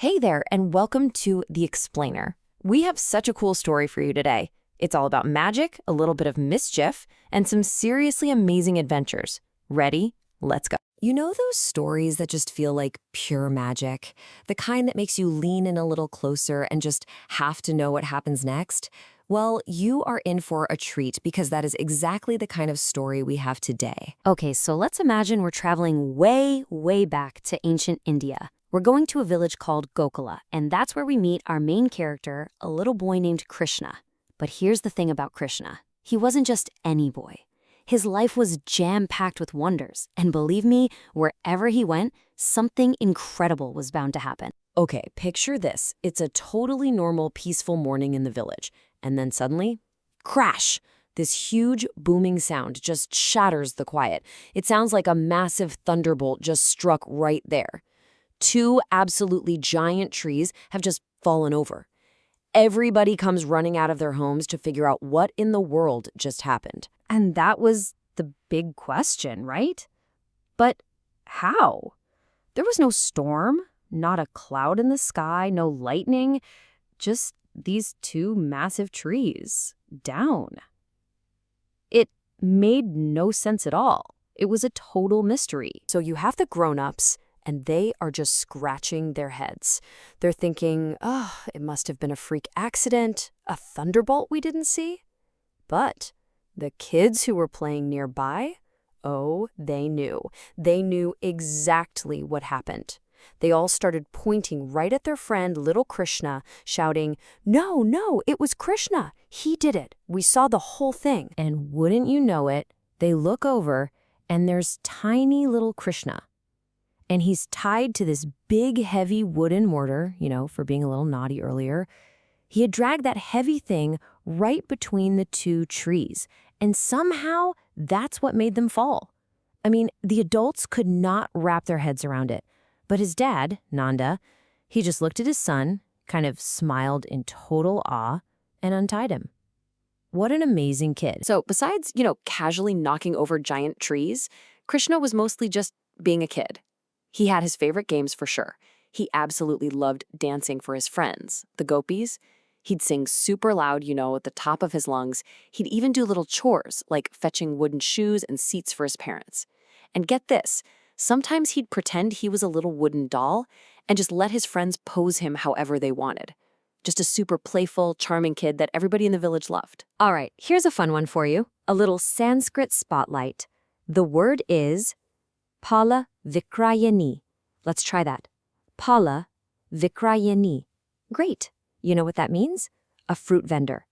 Hey there, and welcome to The Explainer. We have such a cool story for you today. It's all about magic, a little bit of mischief, and some seriously amazing adventures. Ready? Let's go. You know those stories that just feel like pure magic? The kind that makes you lean in a little closer and just have to know what happens next? Well, you are in for a treat because that is exactly the kind of story we have today. Okay, so let's imagine we're traveling way, way back to ancient India. We're going to a village called Gokula, and that's where we meet our main character, a little boy named Krishna. But here's the thing about Krishna. He wasn't just any boy. His life was jam-packed with wonders, and believe me, wherever he went, something incredible was bound to happen. Okay, picture this. It's a totally normal, peaceful morning in the village. And then suddenly, crash! This huge, booming sound just shatters the quiet. It sounds like a massive thunderbolt just struck right there. Two absolutely giant trees have just fallen over. Everybody comes running out of their homes to figure out what in the world just happened. And that was the big question, right? But how? There was no storm, not a cloud in the sky, no lightning, just these two massive trees down. It made no sense at all. It was a total mystery. So you have the grown-ups, and they are just scratching their heads. They're thinking, oh, it must have been a freak accident, a thunderbolt we didn't see. But the kids who were playing nearby, oh, they knew. They knew exactly what happened. They all started pointing right at their friend, little Krishna, shouting, "No, no, it was Krishna. He did it. We saw the whole thing." And wouldn't you know it, they look over, and there's tiny little Krishna. And he's tied to this big, heavy wooden mortar, for being a little naughty earlier. He had dragged that heavy thing right between the two trees, and somehow that's what made them fall. I mean, the adults could not wrap their heads around it. But his dad, Nanda, he just looked at his son, kind of smiled in total awe, and untied him. What an amazing kid. So besides, casually knocking over giant trees, Krishna was mostly just being a kid. He had his favorite games for sure. He absolutely loved dancing for his friends, the gopis. He'd sing super loud, at the top of his lungs. He'd even do little chores, like fetching wooden shoes and seats for his parents. And get this, sometimes he'd pretend he was a little wooden doll and just let his friends pose him however they wanted. Just a super playful, charming kid that everybody in the village loved. All right, here's a fun one for you. A little Sanskrit spotlight. The word is Pala Vikrayani. Let's try that. Pala Vikrayani. Great. You know what that means? A fruit vendor.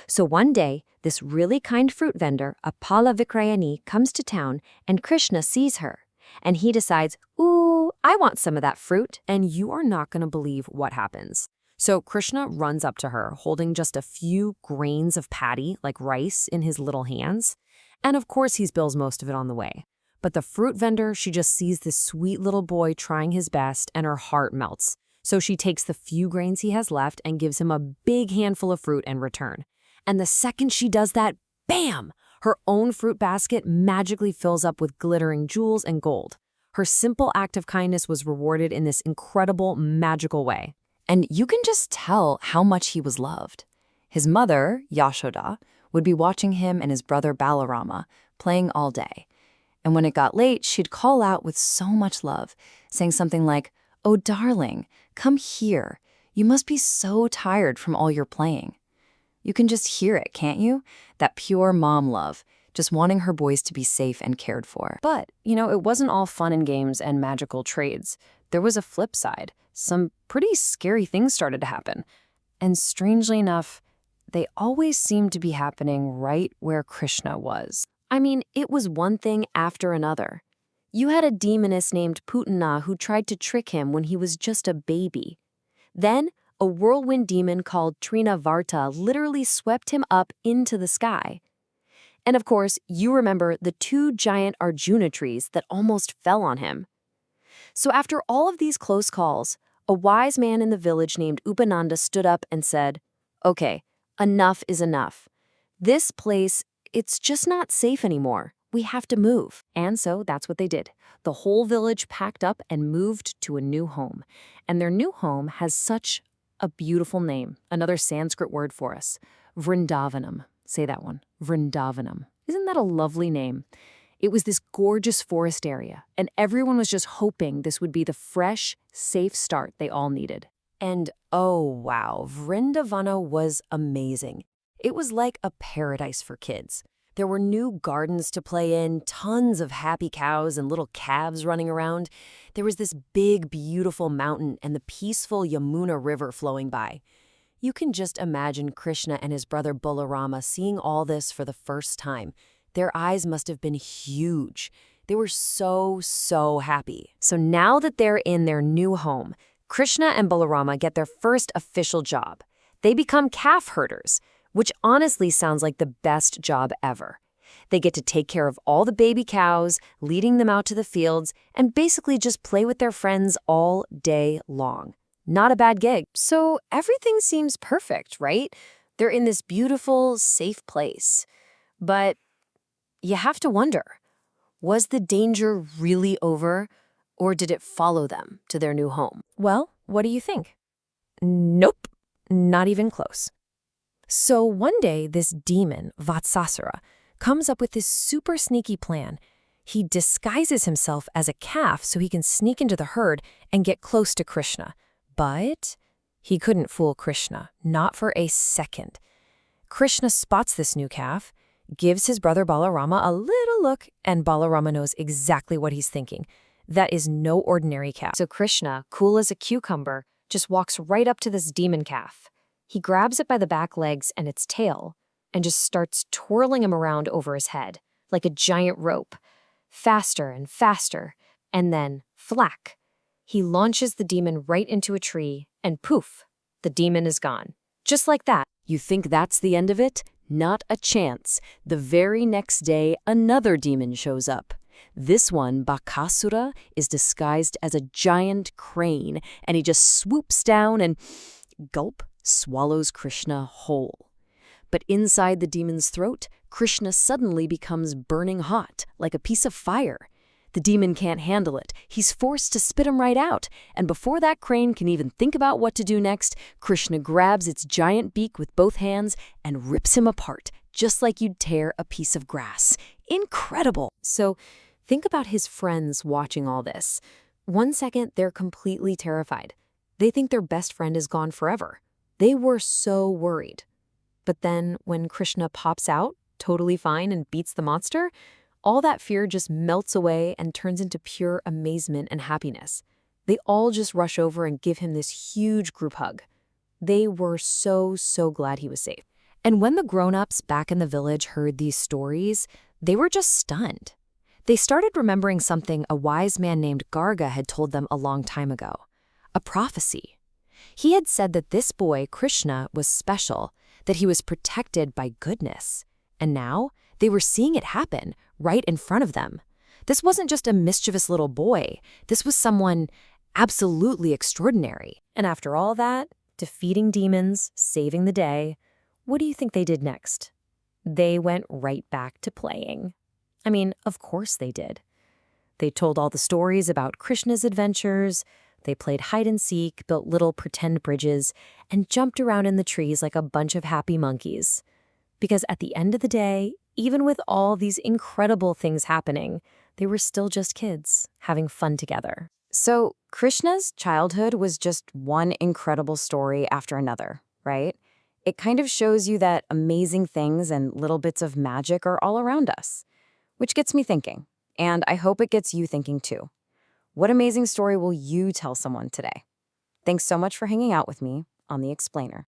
So one day, this really kind fruit vendor, a Pala Vikrayani, comes to town and Krishna sees her. And he decides, ooh, I want some of that fruit. And you are not going to believe what happens. So Krishna runs up to her, holding just a few grains of paddy, like rice, in his little hands. And of course, he spills most of it on the way. But the fruit vendor, she just sees this sweet little boy trying his best, and her heart melts. So she takes the few grains he has left and gives him a big handful of fruit in return. And the second she does that, bam! Her own fruit basket magically fills up with glittering jewels and gold. Her simple act of kindness was rewarded in this incredible, magical way. And you can just tell how much he was loved. His mother, Yashoda, would be watching him and his brother Balarama playing all day. And when it got late, she'd call out with so much love, saying something like, "Oh, darling, come here. You must be so tired from all your playing." You can just hear it, can't you? That pure mom love, just wanting her boys to be safe and cared for. But, it wasn't all fun and games and magical trades. There was a flip side. Some pretty scary things started to happen. And strangely enough, they always seemed to be happening right where Krishna was. I mean, it was one thing after another. You had a demoness named Putana who tried to trick him when he was just a baby. Then, a whirlwind demon called Trinavarta literally swept him up into the sky. And of course, you remember the two giant Arjuna trees that almost fell on him. So after all of these close calls, a wise man in the village named Upananda stood up and said, "Okay, enough is enough. This place, it's just not safe anymore. we have to move. And so that's what they did. The whole village packed up and moved to a new home. And their new home has such a beautiful name, another Sanskrit word for us, Vrindavanam. Say that one, Vrindavanam. Isn't that a lovely name? It was this gorgeous forest area, and everyone was just hoping this would be the fresh, safe start they all needed. And oh wow, Vrindavana was amazing. It was like a paradise for kids. There were new gardens to play in, tons of happy cows and little calves running around. There was this big, beautiful mountain and the peaceful Yamuna River flowing by. You can just imagine Krishna and his brother Balarama seeing all this for the first time. Their eyes must have been huge. They were so happy. So now that they're in their new home, Krishna and Balarama get their first official job. They become calf herders, which honestly sounds like the best job ever. They get to take care of all the baby cows, leading them out to the fields, and basically just play with their friends all day long. Not a bad gig. So everything seems perfect, right? They're in this beautiful, safe place. But you have to wonder, was the danger really over, or did it follow them to their new home? Well, what do you think? Nope, not even close. So one day, this demon, Vatsasura, comes up with this super sneaky plan. He disguises himself as a calf so he can sneak into the herd and get close to Krishna. But he couldn't fool Krishna, not for a second. Krishna spots this new calf, gives his brother Balarama a little look, and Balarama knows exactly what he's thinking. That is no ordinary calf. So Krishna, cool as a cucumber, just walks right up to this demon calf. He grabs it by the back legs and its tail and just starts twirling him around over his head, like a giant rope. Faster and faster, and then, thwack. He launches the demon right into a tree, and poof, the demon is gone. Just like that. You think that's the end of it? Not a chance. The very next day, another demon shows up. This one, Bakasura, is disguised as a giant crane, and he just swoops down and, gulp, swallows Krishna whole. But inside the demon's throat, Krishna suddenly becomes burning hot, like a piece of fire. The demon can't handle it. He's forced to spit him right out. And before that crane can even think about what to do next, Krishna grabs its giant beak with both hands and rips him apart, just like you'd tear a piece of grass. Incredible! So think about his friends watching all this. One second, they're completely terrified. They think their best friend is gone forever. They were so worried. But then when Krishna pops out, totally fine, and beats the monster, all that fear just melts away and turns into pure amazement and happiness. They all just rush over and give him this huge group hug. They were so glad he was safe. And when the grown-ups back in the village heard these stories, they were just stunned. They started remembering something a wise man named Garga had told them a long time ago. A prophecy. He had said that this boy, Krishna, was special, that he was protected by goodness. And now they were seeing it happen right in front of them. This wasn't just a mischievous little boy. This was someone absolutely extraordinary. And after all that, defeating demons, saving the day, what do you think they did next? They went right back to playing. I mean, of course they did. They told all the stories about Krishna's adventures. They played hide and seek, built little pretend bridges, and jumped around in the trees like a bunch of happy monkeys. Because at the end of the day, even with all these incredible things happening, they were still just kids, having fun together. So Krishna's childhood was just one incredible story after another, right? It kind of shows you that amazing things and little bits of magic are all around us. Which gets me thinking, and I hope it gets you thinking too. What amazing story will you tell someone today? Thanks so much for hanging out with me on The Explainer.